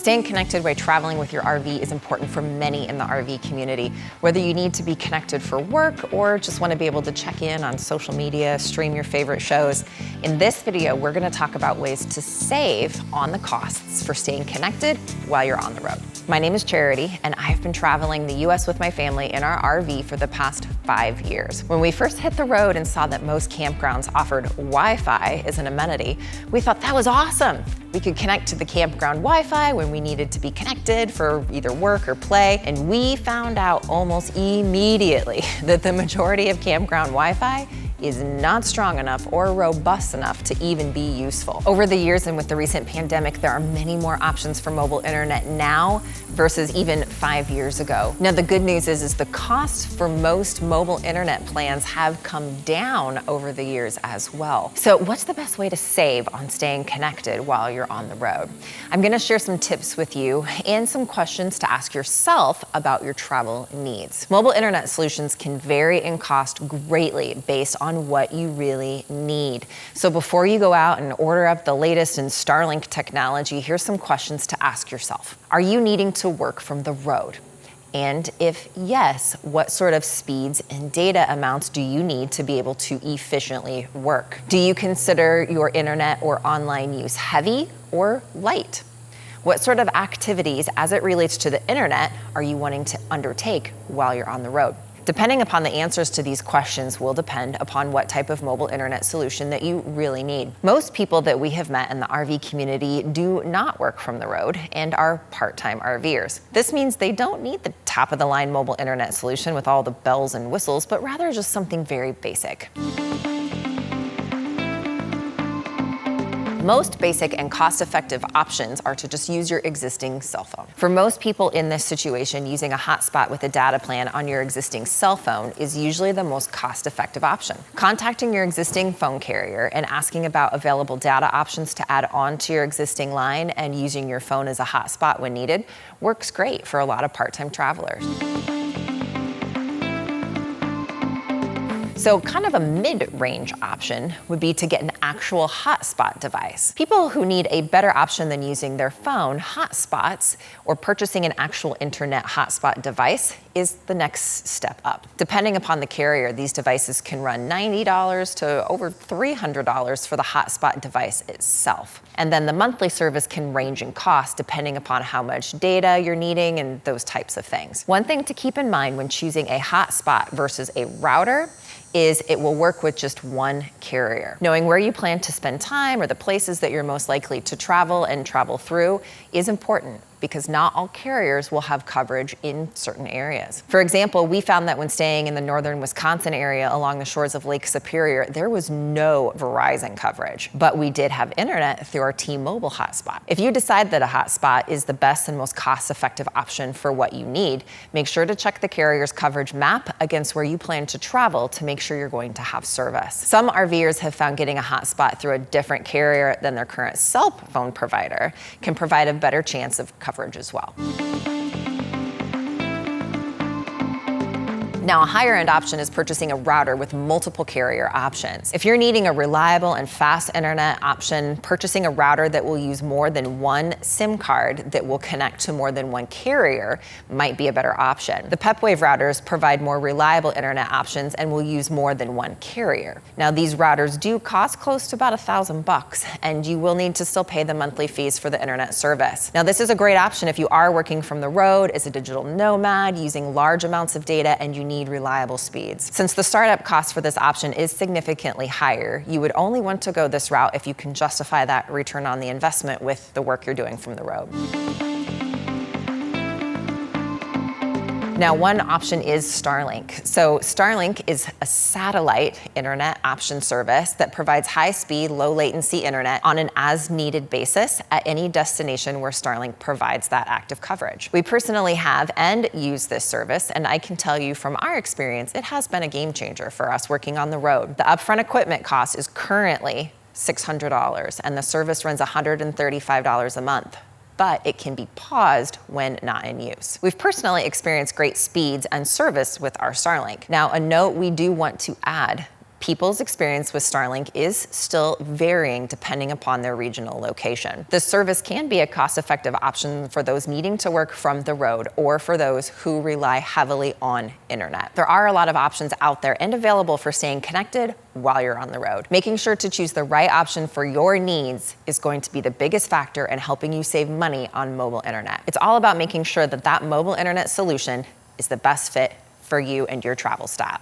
Staying connected while traveling with your RV is important for many in the RV community. Whether you need to be connected for work or just want to be able to check in on social media, stream your favorite shows, in this video, we're going to talk about ways to save on the costs for staying connected while you're on the road. My name is Charity, and I've been traveling the US with my family in our RV for the past 5 years. When we first hit the road and saw that most campgrounds offered Wi-Fi as an amenity, we thought that was awesome. We could connect to the campground Wi-Fi when we needed to be connected for either work or play, and we found out almost immediately that the majority of campground Wi-Fi is not strong enough or robust enough to even be useful. Over the years and with the recent pandemic, there are many more options for mobile internet now versus even 5 years ago. Now, the good news is the costs for most mobile internet plans have come down over the years as well. So what's the best way to save on staying connected while you're on the road? I'm gonna share some tips with you and some questions to ask yourself about your travel needs. Mobile internet solutions can vary in cost greatly based on what you really need. So before you go out and order up the latest in Starlink technology, here's some questions to ask yourself. Are you needing to work from the road? And if yes, what sort of speeds and data amounts do you need to be able to efficiently work? Do you consider your internet or online use heavy or light? What sort of activities as it relates to the internet are you wanting to undertake while you're on the road? Depending upon the answers to these questions will depend upon what type of mobile internet solution that you really need. Most people that we have met in the RV community do not work from the road and are part-time RVers. This means they don't need the top-of-the-line mobile internet solution with all the bells and whistles, but rather just something very basic. Most basic and cost-effective options are to just use your existing cell phone. For most people in this situation, using a hotspot with a data plan on your existing cell phone is usually the most cost-effective option. Contacting your existing phone carrier and asking about available data options to add on to your existing line and using your phone as a hotspot when needed works great for a lot of part-time travelers. So kind of a mid-range option would be to get an actual hotspot device. People who need a better option than using their phone, hotspots, or purchasing an actual internet hotspot device is the next step up. Depending upon the carrier, these devices can run $90 to over $300 for the hotspot device itself. And then the monthly service can range in cost depending upon how much data you're needing and those types of things. One thing to keep in mind when choosing a hotspot versus a router is it will work with just one carrier. Knowing where you plan to spend time or the places that you're most likely to travel and travel through is important, because not all carriers will have coverage in certain areas. For example, we found that when staying in the northern Wisconsin area along the shores of Lake Superior, there was no Verizon coverage, but we did have internet through our T-Mobile hotspot. If you decide that a hotspot is the best and most cost-effective option for what you need, make sure to check the carrier's coverage map against where you plan to travel to make sure you're going to have service. Some RVers have found getting a hotspot through a different carrier than their current cell phone provider can provide a better chance of coverage as well. Now, a higher-end option is purchasing a router with multiple carrier options. If you're needing a reliable and fast internet option, purchasing a router that will use more than one SIM card that will connect to more than one carrier might be a better option. The PepWave routers provide more reliable internet options and will use more than one carrier. Now, these routers do cost close to about $1,000, and you will need to still pay the monthly fees for the internet service. Now, this is a great option if you are working from the road as a digital nomad, using large amounts of data, and you need reliable speeds. Since the startup cost for this option is significantly higher, you would only want to go this route if you can justify that return on the investment with the work you're doing from the road. Now, one option is Starlink. So Starlink is a satellite internet option service that provides high-speed, low-latency internet on an as-needed basis at any destination where Starlink provides that active coverage. We personally have and use this service, and I can tell you from our experience, it has been a game changer for us working on the road. The upfront equipment cost is currently $600, and the service runs $135 a month. But it can be paused when not in use. We've personally experienced great speeds and service with our Starlink. Now, a note we do want to add people's experience with Starlink is still varying depending upon their regional location. The service can be a cost-effective option for those needing to work from the road or for those who rely heavily on internet. There are a lot of options out there and available for staying connected while you're on the road. Making sure to choose the right option for your needs is going to be the biggest factor in helping you save money on mobile internet. It's all about making sure that that mobile internet solution is the best fit for you and your travel style.